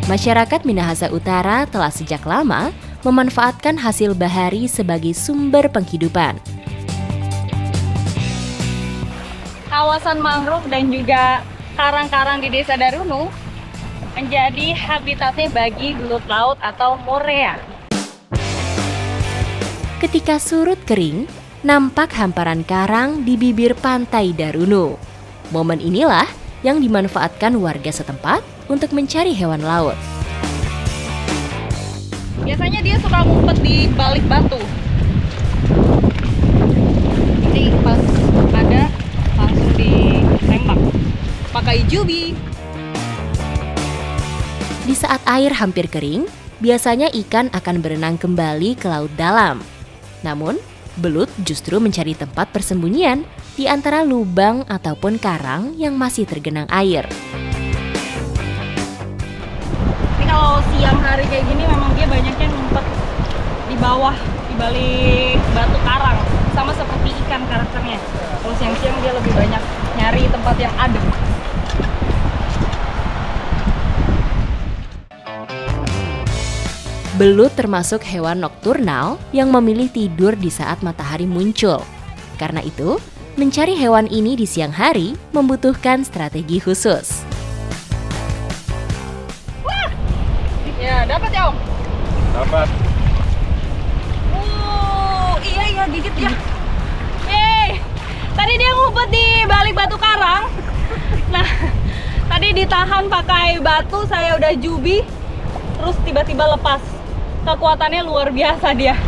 Masyarakat Minahasa Utara telah sejak lama memanfaatkan hasil bahari sebagai sumber penghidupan. Kawasan mangrove dan juga karang-karang di Desa Darunu menjadi habitatnya bagi belut laut atau morea. Ketika surut kering, nampak hamparan karang di bibir pantai Darunu. Momen inilah yang dimanfaatkan warga setempat untuk mencari hewan laut. Biasanya dia suka ngumpet di balik batu. Jadi pas ada langsung ditembak pakai jubi. Di saat air hampir kering, biasanya ikan akan berenang kembali ke laut dalam. Namun, belut justru mencari tempat persembunyian di antara lubang ataupun karang yang masih tergenang air. Ini kalau siang hari kayak gini memang dia banyaknya ngumpet di bawah, di balik batu karang. Sama seperti ikan karakternya. Kalau siang-siang dia lebih banyak nyari tempat yang adem. Belut termasuk hewan nokturnal yang memilih tidur di saat matahari muncul. Karena itu, mencari hewan ini di siang hari membutuhkan strategi khusus. Wah! Ya, dapat ya, Om? Dapat. Iya, gigit ya. Yeay! Tadi dia ngumpet di balik batu karang. Nah, tadi ditahan pakai batu, saya udah jubi, terus tiba-tiba lepas. Kekuatannya luar biasa dia.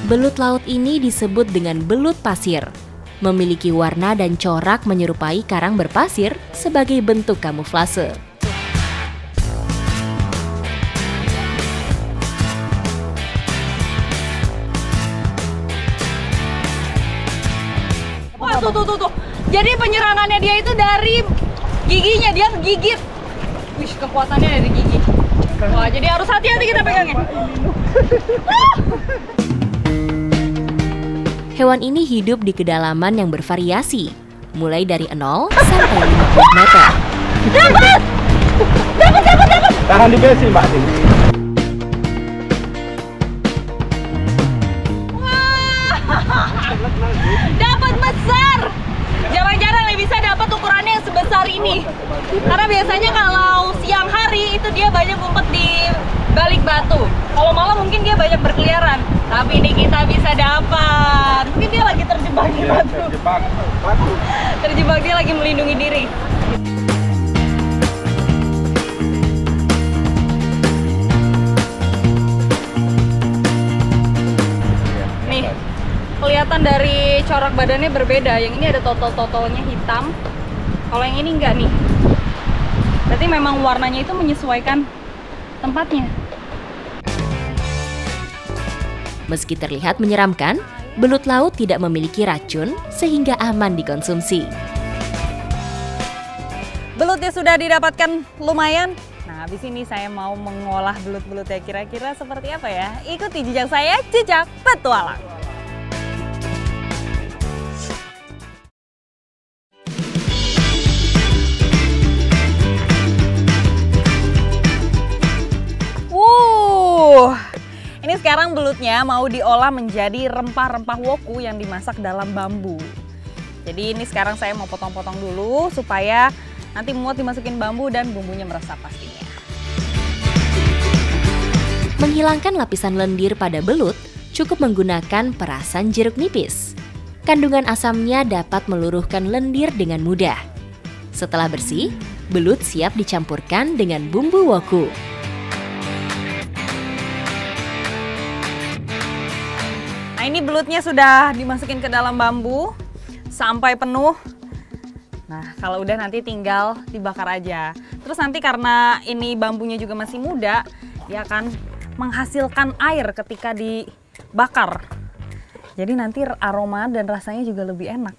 Belut laut ini disebut dengan belut pasir. Memiliki warna dan corak menyerupai karang berpasir sebagai bentuk kamuflase. Wah, tuh. Jadi penyerangannya dia itu dari giginya, dia gigit. Wih, kekuatannya dari gigi. Wah, jadi harus hati-hati kita pegangnya. Hewan ini hidup di kedalaman yang bervariasi, mulai dari 0 sampai 50 meter. Dapat! Tahan di besi, Mbak. Wah! Dapat besar! Jarang-jarang nih bisa dapat ukurannya yang sebesar ini. Karena biasanya kalau siang hari itu dia banyak ngumpet di balik batu. Kalau malam mungkin dia banyak berkeliaran. Tapi ini kita bisa dapat. Mungkin dia lagi terjebak di batu. Terjebak, dia lagi melindungi diri. Nih, kelihatan dari corak badannya berbeda. Yang ini ada totol-totolnya hitam. Kalau yang ini enggak nih. Berarti memang warnanya itu menyesuaikan tempatnya. Meski terlihat menyeramkan, belut laut tidak memiliki racun sehingga aman dikonsumsi. Belutnya sudah didapatkan lumayan. Nah, habis ini saya mau mengolah belut-belutnya. Kira-kira seperti apa ya? Ikuti jejak saya, jejak petualang. Ini sekarang belutnya mau diolah menjadi rempah-rempah woku yang dimasak dalam bambu. Jadi ini sekarang saya mau potong-potong dulu supaya nanti muat dimasukin bambu dan bumbunya meresap pastinya. Menghilangkan lapisan lendir pada belut cukup menggunakan perasan jeruk nipis. Kandungan asamnya dapat meluruhkan lendir dengan mudah. Setelah bersih, belut siap dicampurkan dengan bumbu woku. Nah, ini belutnya sudah dimasukin ke dalam bambu sampai penuh. Nah, kalau udah nanti tinggal dibakar aja. Terus nanti karena ini bambunya juga masih muda, dia akan menghasilkan air ketika dibakar. Jadi nanti aroma dan rasanya juga lebih enak.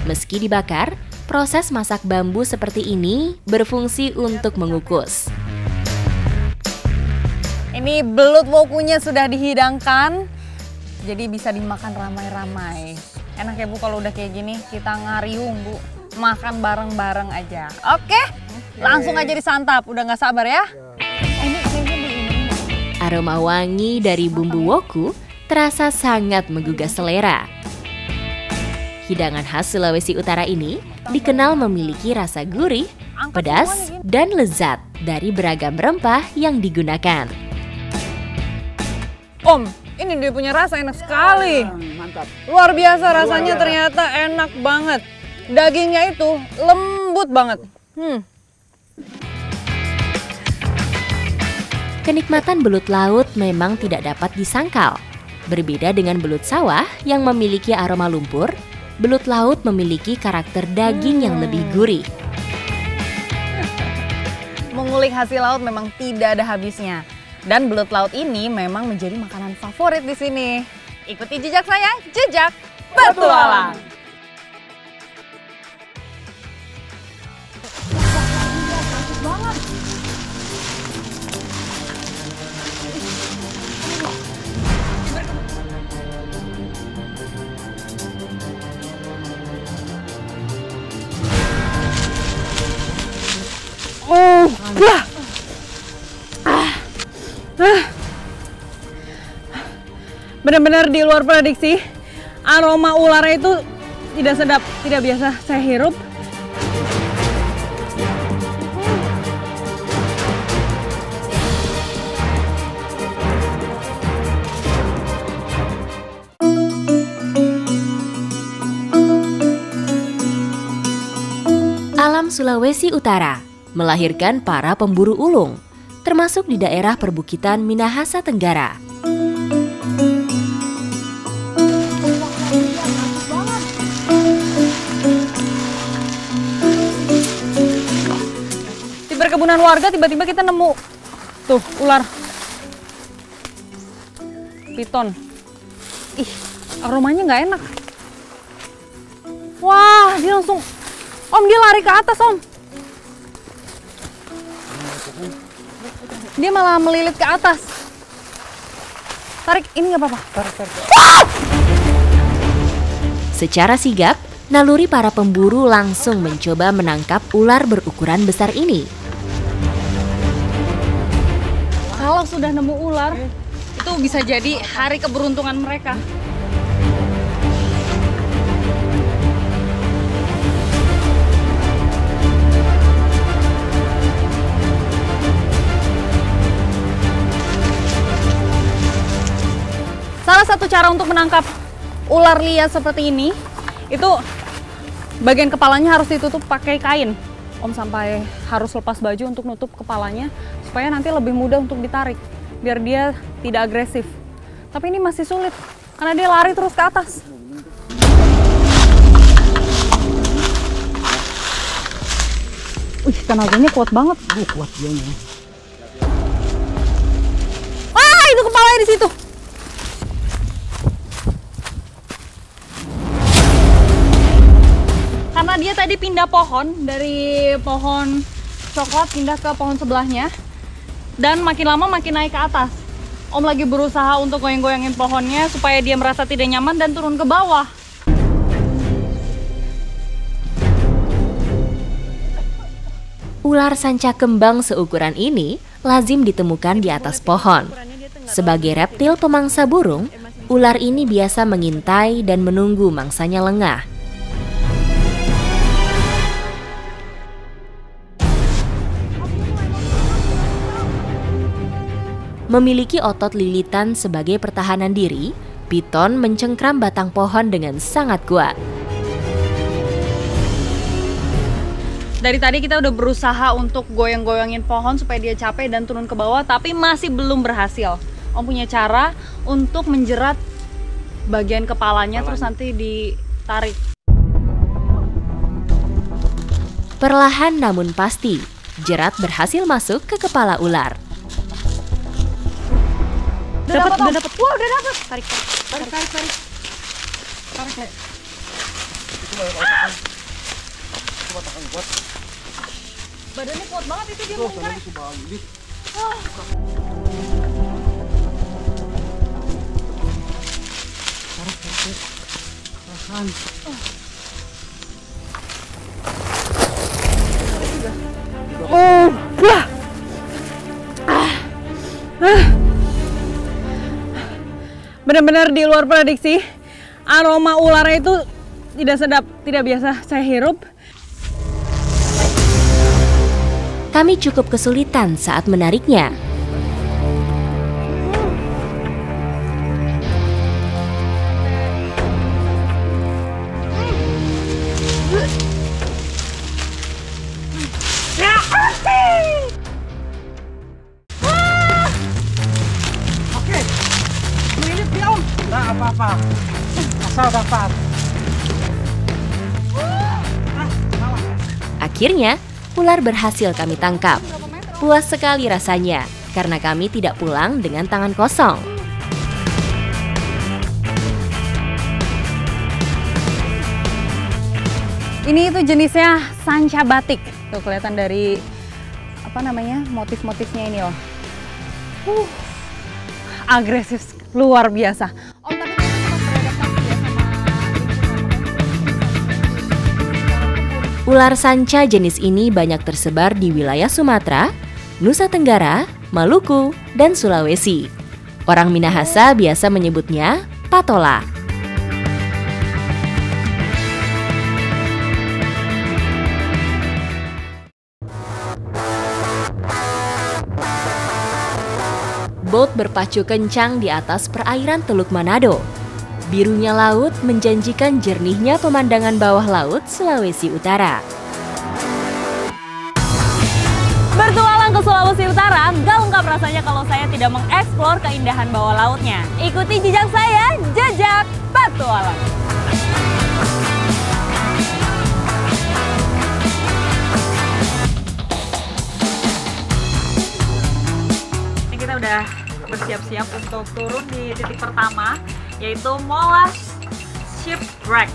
Meski dibakar, proses masak bambu seperti ini berfungsi untuk mengukus. Ini belut wokunya sudah dihidangkan, jadi bisa dimakan ramai-ramai. Enak ya Bu kalau udah kayak gini, kita ngariung Bu. makan bareng-bareng aja. Oke, langsung aja disantap. Udah nggak sabar ya? Aroma wangi dari bumbu woku terasa sangat menggugah selera. Hidangan khas Sulawesi Utara ini dikenal memiliki rasa gurih, pedas, dan lezat dari beragam rempah yang digunakan. Om, ini dia punya rasa enak sekali. Mantap. Luar biasa rasanya, ternyata enak banget. Dagingnya itu lembut banget. Kenikmatan belut laut memang tidak dapat disangkal. Berbeda dengan belut sawah yang memiliki aroma lumpur, belut laut memiliki karakter daging yang lebih gurih. Mengulik hasil laut memang tidak ada habisnya. Dan belut laut ini memang menjadi makanan favorit di sini. Ikuti jejak saya, jejak petualang. Benar-benar di luar prediksi. Aroma ularnya itu tidak sedap, tidak biasa saya hirup. Alam Sulawesi Utara melahirkan para pemburu ulung, termasuk di daerah perbukitan Minahasa Tenggara. Di perkebunan warga tiba-tiba kita nemu tuh ular piton. Ih, aromanya nggak enak. Wah, dia langsung, Om, dia lari ke atas, Om. Dia malah melilit ke atas. Tarik, ini nggak apa-apa. Tarik. Secara sigap, naluri para pemburu langsung mencoba menangkap ular berukuran besar ini. Kalau sudah nemu ular, itu bisa jadi hari keberuntungan mereka. Salah satu cara untuk menangkap ular liar seperti ini, itu bagian kepalanya harus ditutup pakai kain. Om sampai harus lepas baju untuk nutup kepalanya, supaya nanti lebih mudah untuk ditarik, biar dia tidak agresif. Tapi ini masih sulit, karena dia lari terus ke atas. Wih, tenaganya kuat banget. Kuat dia nih. Ah, itu kepalanya di situ. Karena dia tadi pindah pohon, dari pohon coklat pindah ke pohon sebelahnya, dan makin lama makin naik ke atas. Om lagi berusaha untuk goyang-goyangin pohonnya supaya dia merasa tidak nyaman dan turun ke bawah. Ular sanca kembang seukuran ini lazim ditemukan di atas pohon. Sebagai reptil pemangsa burung, ular ini biasa mengintai dan menunggu mangsanya lengah. Memiliki otot lilitan sebagai pertahanan diri, piton mencengkram batang pohon dengan sangat kuat. Dari tadi kita udah berusaha untuk goyang-goyangin pohon supaya dia capek dan turun ke bawah, tapi masih belum berhasil. Om punya cara untuk menjerat bagian kepalanya, terus nanti ditarik. Perlahan namun pasti, jerat berhasil masuk ke kepala ular. Udah dapat. Wah, udah dapat. Tarik. Badannya kuat banget itu dia menggerak. Benar-benar di luar prediksi. Aroma ularnya itu tidak sedap, tidak biasa saya hirup. Kami cukup kesulitan saat menariknya. Oke, ini dia Om. Nggak apa-apa, asal dapat. Akhirnya, ular berhasil kami tangkap. Puas sekali rasanya, karena kami tidak pulang dengan tangan kosong. Ini itu jenisnya sanca batik. Tuh kelihatan dari apa namanya motif-motifnya ini loh. Agresif luar biasa. Om tapi dia tetap beradaptasi ya sama Ular sanca jenis ini banyak tersebar di wilayah Sumatera, Nusa Tenggara, Maluku, dan Sulawesi. Orang Minahasa biasa menyebutnya patola. Bot berpacu kencang di atas perairan Teluk Manado. Birunya laut menjanjikan jernihnya pemandangan bawah laut Sulawesi Utara. Bertualang ke Sulawesi Utara, gak lengkap rasanya kalau saya tidak mengeksplor keindahan bawah lautnya. Ikuti jejak saya, Jejak Petualang. Ini kita udah bersiap-siap untuk turun di titik pertama, yaitu Molas Shipwreck.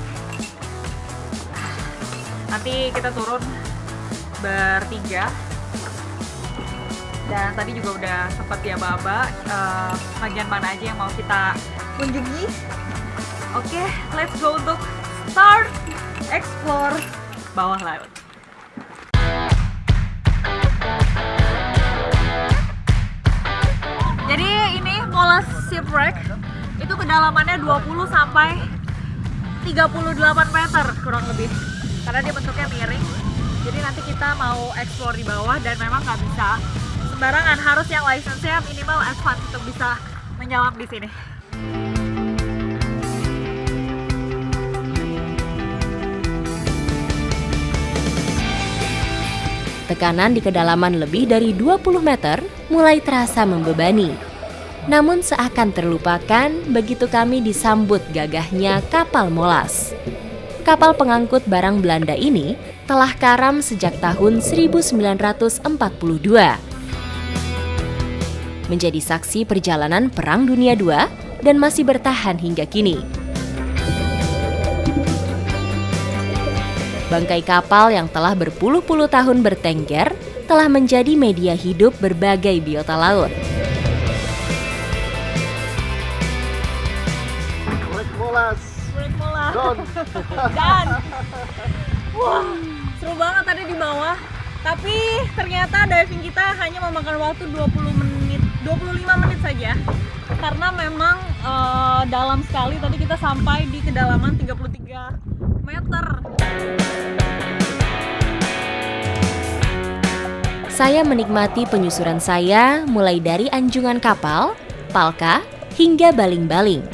Nanti kita turun bertiga. Dan tadi juga udah sempat diaba-aba bagian mana aja yang mau kita kunjungi. Oke, let's go untuk start explore bawah laut. Jadi ini Molas Shipwreck itu kedalamannya 20 sampai 38 meter kurang lebih. Karena dia bentuknya miring. Jadi nanti kita mau explore di bawah dan memang nggak bisa sembarangan, harus yang license-nya minimal advance untuk bisa menyelam di sini. Tekanan di kedalaman lebih dari 20 meter mulai terasa membebani. Namun seakan terlupakan begitu kami disambut gagahnya kapal Molas. Kapal pengangkut barang Belanda ini telah karam sejak tahun 1942. Menjadi saksi perjalanan Perang Dunia II dan masih bertahan hingga kini. Bangkai kapal yang telah berpuluh-puluh tahun bertengger telah menjadi media hidup berbagai biota laut. Dan wah, seru banget tadi di bawah. Tapi ternyata diving kita hanya memakan waktu 25 menit saja. Karena memang dalam sekali, tadi kita sampai di kedalaman 33 meter. Saya menikmati penyusuran saya mulai dari anjungan kapal, palka, hingga baling-baling.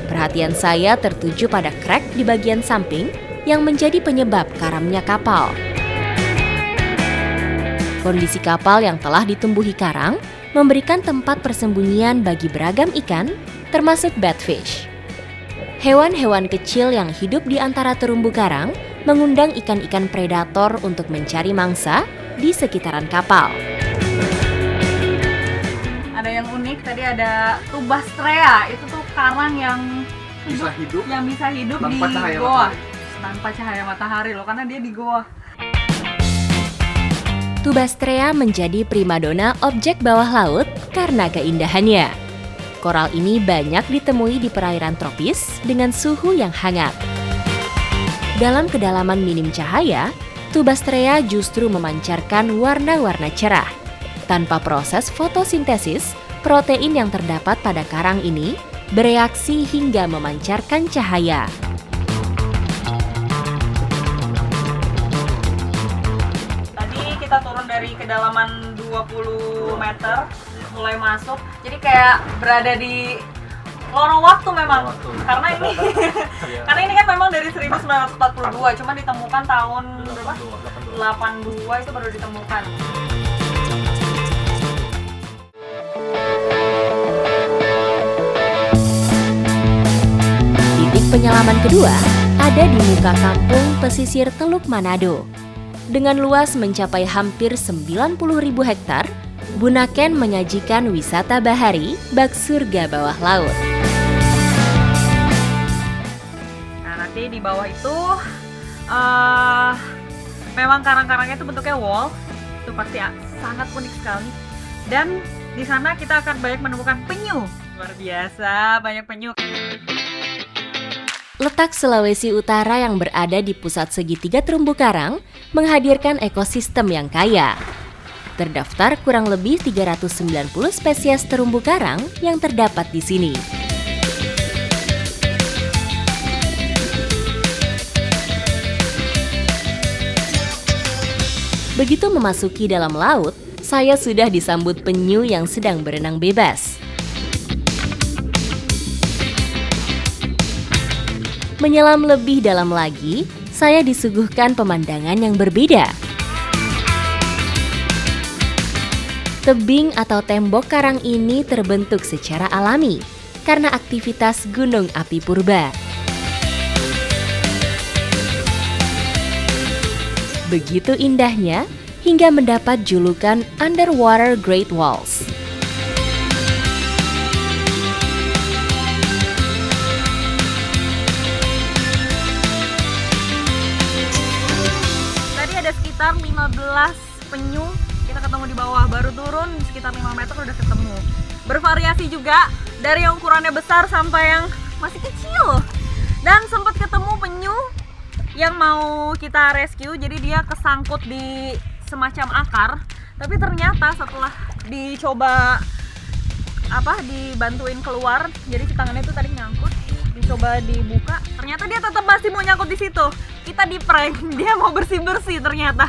Perhatian saya tertuju pada krek di bagian samping yang menjadi penyebab karamnya kapal. Kondisi kapal yang telah ditumbuhi karang memberikan tempat persembunyian bagi beragam ikan, termasuk batfish. Hewan-hewan kecil yang hidup di antara terumbu karang mengundang ikan-ikan predator untuk mencari mangsa di sekitaran kapal. Ada yang unik, tadi ada Tubastrea, itu tuh karang yang Bisa hidup di cahaya goa. matahari. Tanpa cahaya matahari loh, karena dia di goa. Tubastrea menjadi primadona objek bawah laut karena keindahannya. Koral ini banyak ditemui di perairan tropis dengan suhu yang hangat. Dalam kedalaman minim cahaya, Tubastrea justru memancarkan warna-warna cerah. Tanpa proses fotosintesis, protein yang terdapat pada karang ini bereaksi hingga memancarkan cahaya. Tadi kita turun dari kedalaman 20 meter, mulai masuk. Jadi kayak berada di lorong waktu memang. Karena ini karena ini kan memang dari 1942, cuma ditemukan tahun berapa? 82 itu baru ditemukan. Titik penyelaman kedua ada di muka kampung pesisir Teluk Manado. Dengan luas mencapai hampir 90.000 hektar, Bunaken menyajikan wisata bahari bak surga bawah laut. Nah, nanti di bawah itu memang karang-karangnya itu bentuknya wall, itu pasti sangat unik sekali. Dan di sana kita akan banyak menemukan penyu. Luar biasa, banyak penyu. Letak Sulawesi Utara yang berada di pusat segitiga terumbu karang menghadirkan ekosistem yang kaya. Terdaftar kurang lebih 390 spesies terumbu karang yang terdapat di sini. Begitu memasuki dalam laut, saya sudah disambut penyu yang sedang berenang bebas. Menyelam lebih dalam lagi, saya disuguhkan pemandangan yang berbeda. Tebing atau tembok karang ini terbentuk secara alami karena aktivitas gunung api purba. Begitu indahnya hingga mendapat julukan Underwater Great Walls. Tadi ada sekitar 15 penyu. Kita ketemu di bawah, baru turun sekitar 5 meter udah ketemu. Bervariasi juga, dari yang ukurannya besar sampai yang masih kecil. Dan sempat ketemu penyu yang mau kita rescue, jadi dia kesangkut di semacam akar. Tapi ternyata setelah dicoba dibantuin keluar, jadi si tangannya itu tadi nyangkut, dicoba dibuka, ternyata dia tetap masih mau nyangkut di situ. Kita di prank, dia mau bersih-bersih ternyata.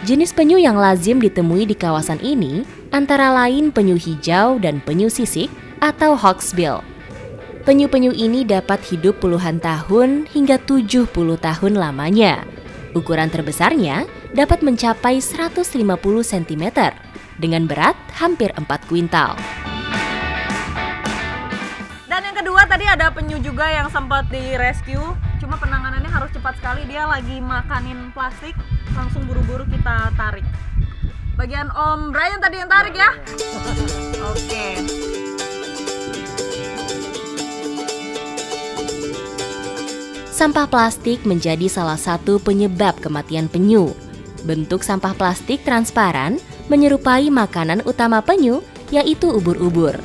Jenis penyu yang lazim ditemui di kawasan ini antara lain penyu hijau dan penyu sisik atau hawksbill. Penyu-penyu ini dapat hidup puluhan tahun hingga 70 tahun lamanya. Ukuran terbesarnya dapat mencapai 150 cm dengan berat hampir 4 kuintal. Dan yang kedua tadi ada penyu juga yang sempat di-rescue, cuma penanganannya harus cepat sekali, dia lagi makanin plastik, langsung buru-buru kita tarik. Bagian Om Brian tadi yang tarik ya? Oke. Sampah plastik menjadi salah satu penyebab kematian penyu. Bentuk sampah plastik transparan menyerupai makanan utama penyu, yaitu ubur-ubur.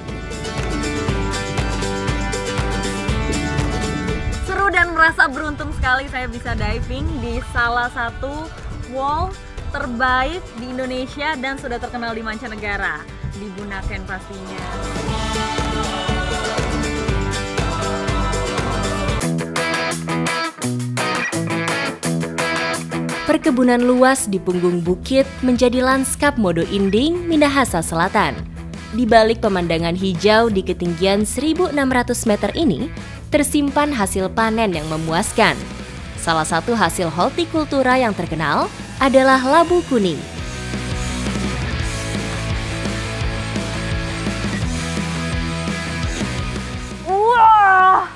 Seru dan merasa beruntung sekali saya bisa diving di salah satu wall terbaik di Indonesia dan sudah terkenal di mancanegara, di Bunaken pastinya. Perkebunan luas di punggung bukit menjadi lanskap Modo Inding, Minahasa Selatan. Di balik pemandangan hijau di ketinggian 1.600 meter ini, tersimpan hasil panen yang memuaskan. Salah satu hasil hortikultura yang terkenal adalah labu kuning. Wah!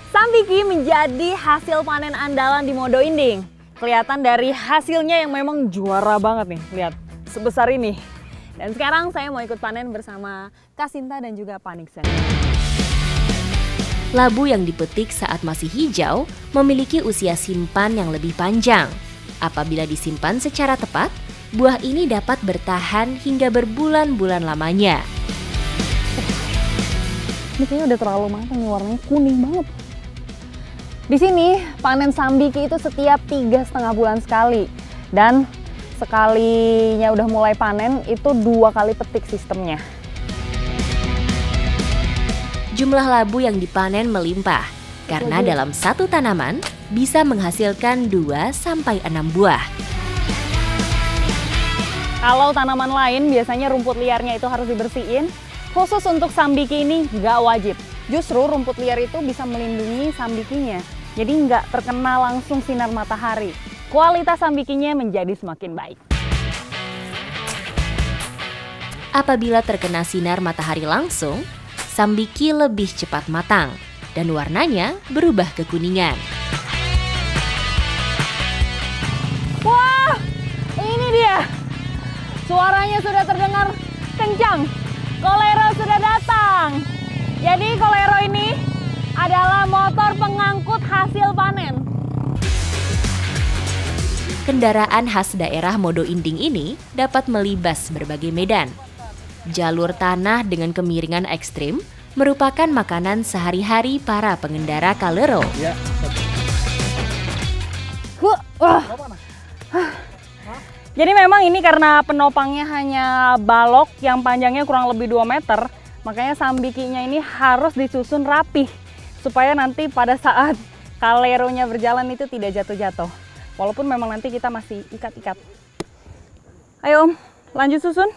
Sambiki menjadi hasil panen andalan di Modo Inding. Kelihatan dari hasilnya yang memang juara banget nih, lihat sebesar ini. Dan sekarang saya mau ikut panen bersama Kak Sinta dan juga Pak Nixon. Labu yang dipetik saat masih hijau memiliki usia simpan yang lebih panjang. Apabila disimpan secara tepat, buah ini dapat bertahan hingga berbulan-bulan lamanya. Ini kayaknya udah terlalu matang nih, warnanya kuning banget. Di sini panen sambiki itu setiap 3,5 bulan sekali. Dan sekalinya udah mulai panen itu 2 kali petik sistemnya. Jumlah labu yang dipanen melimpah karena dalam satu tanaman bisa menghasilkan 2-6 buah. Kalau tanaman lain biasanya rumput liarnya itu harus dibersihin. Khusus untuk sambiki ini nggak wajib. Justru rumput liar itu bisa melindungi sambikinya. Jadi nggak terkena langsung sinar matahari. Kualitas sambikinya menjadi semakin baik. Apabila terkena sinar matahari langsung, sambiki lebih cepat matang dan warnanya berubah kekuningan. Wah, ini dia. Suaranya sudah terdengar kencang. Kolero sudah datang. Jadi kolero ini adalah motor pengangkut hasil panen. Kendaraan khas daerah Modo Inding ini dapat melibas berbagai medan. Jalur tanah dengan kemiringan ekstrim merupakan makanan sehari-hari para pengendara kalero. Ya. Jadi memang ini karena penopangnya hanya balok yang panjangnya kurang lebih 2 meter, makanya sambikinya ini harus disusun rapih supaya nanti pada saat kaleronya berjalan itu tidak jatuh-jatuh. Walaupun memang nanti kita masih ikat-ikat. Ayo Om, lanjut susun.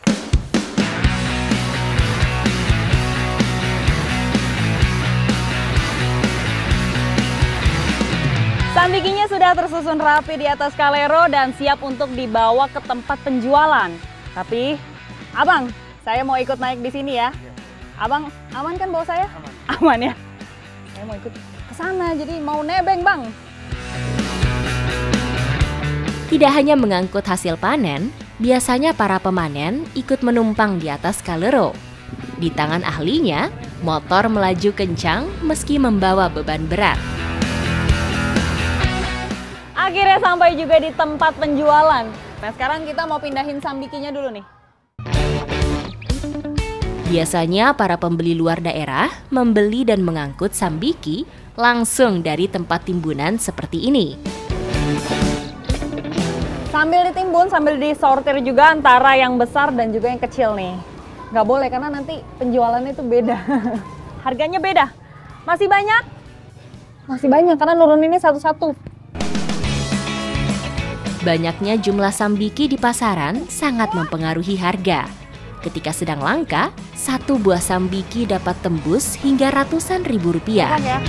Sambikinya sudah tersusun rapi di atas kalero dan siap untuk dibawa ke tempat penjualan. Tapi, Abang, saya mau ikut naik di sini ya. Abang, aman kan bawa saya? Aman. Aman ya? Saya mau ikut ke sana, jadi mau nebeng, Bang. Tidak hanya mengangkut hasil panen, biasanya para pemanen ikut menumpang di atas kalero. Di tangan ahlinya, motor melaju kencang meski membawa beban berat. Akhirnya sampai juga di tempat penjualan. Nah sekarang kita mau pindahin sambikinya dulu nih. Biasanya para pembeli luar daerah membeli dan mengangkut sambiki langsung dari tempat timbunan seperti ini. Sambil ditimbun, sambil disortir juga antara yang besar dan juga yang kecil nih. Nggak boleh karena nanti penjualannya itu beda. Harganya beda. Masih banyak? Masih banyak karena nuruninnya satu-satu. Banyaknya jumlah sambiki di pasaran sangat mempengaruhi harga. Ketika sedang langka, satu buah sambiki dapat tembus hingga ratusan ribu rupiah. Ya.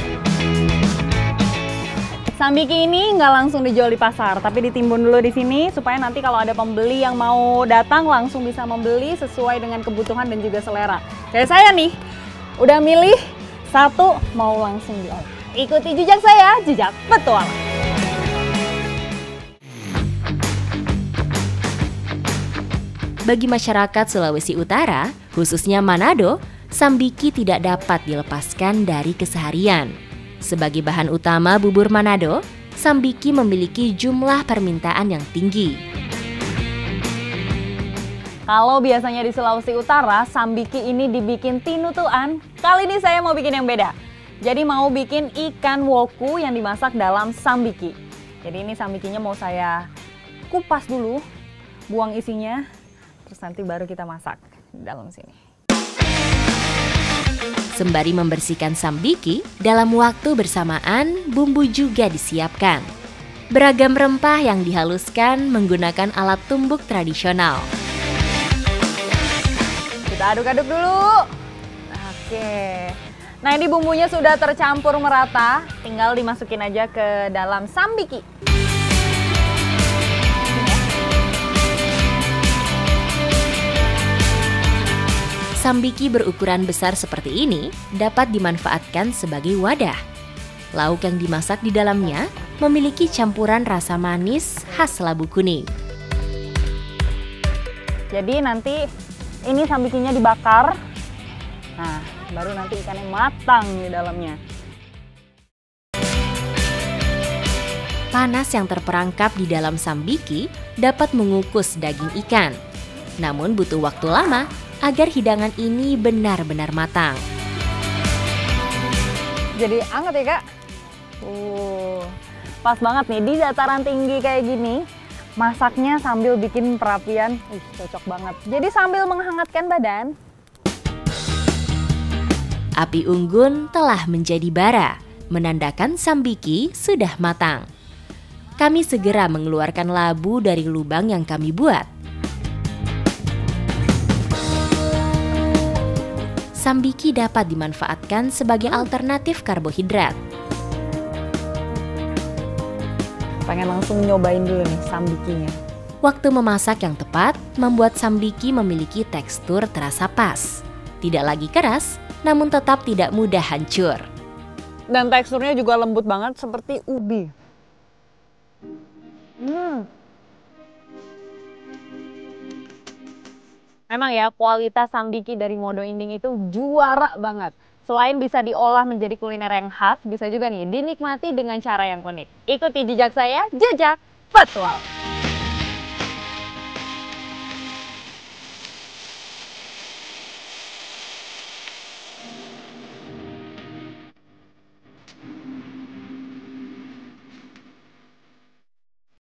Sambiki ini nggak langsung dijual di pasar, tapi ditimbun dulu di sini supaya nanti kalau ada pembeli yang mau datang langsung bisa membeli sesuai dengan kebutuhan dan juga selera. Kayak saya nih, udah milih satu mau langsung diolah. Ikuti jejak saya, jejak petualang. Bagi masyarakat Sulawesi Utara, khususnya Manado, sambiki tidak dapat dilepaskan dari keseharian. Sebagai bahan utama bubur Manado, sambiki memiliki jumlah permintaan yang tinggi. Kalau biasanya di Sulawesi Utara, sambiki ini dibikin tinutuan. Kali ini saya mau bikin yang beda. Jadi mau bikin ikan woku yang dimasak dalam sambiki. Jadi ini sambikinya mau saya kupas dulu, buang isinya. Terus nanti baru kita masak di dalam sini. Sembari membersihkan sambiki, dalam waktu bersamaan bumbu juga disiapkan. Beragam rempah yang dihaluskan menggunakan alat tumbuk tradisional. Kita aduk-aduk dulu. Oke. Nah ini bumbunya sudah tercampur merata, tinggal dimasukin aja ke dalam sambiki. Sambiki berukuran besar seperti ini dapat dimanfaatkan sebagai wadah. Lauk yang dimasak di dalamnya memiliki campuran rasa manis khas labu kuning. Jadi nanti ini sambikinya dibakar. Nah, baru nanti ikannya matang di dalamnya. Panas yang terperangkap di dalam sambiki dapat mengukus daging ikan. Namun butuh waktu lama agar hidangan ini benar-benar matang. Jadi anget ya Kak. Pas banget nih di dataran tinggi kayak gini. Masaknya sambil bikin perapian, cocok banget. Jadi sambil menghangatkan badan. Api unggun telah menjadi bara, menandakan sambiki sudah matang. Kami segera mengeluarkan labu dari lubang yang kami buat. Sambiki dapat dimanfaatkan sebagai alternatif karbohidrat. Pengen langsung nyobain dulu nih sambikinya. Waktu memasak yang tepat membuat sambiki memiliki tekstur terasa pas. Tidak lagi keras, namun tetap tidak mudah hancur. Dan teksturnya juga lembut banget seperti ubi. Memang ya kualitas sambiki dari Modo Inding itu juara banget. Selain bisa diolah menjadi kuliner yang khas, bisa juga nih dinikmati dengan cara yang unik. Ikuti jejak saya, Jejak Petualang.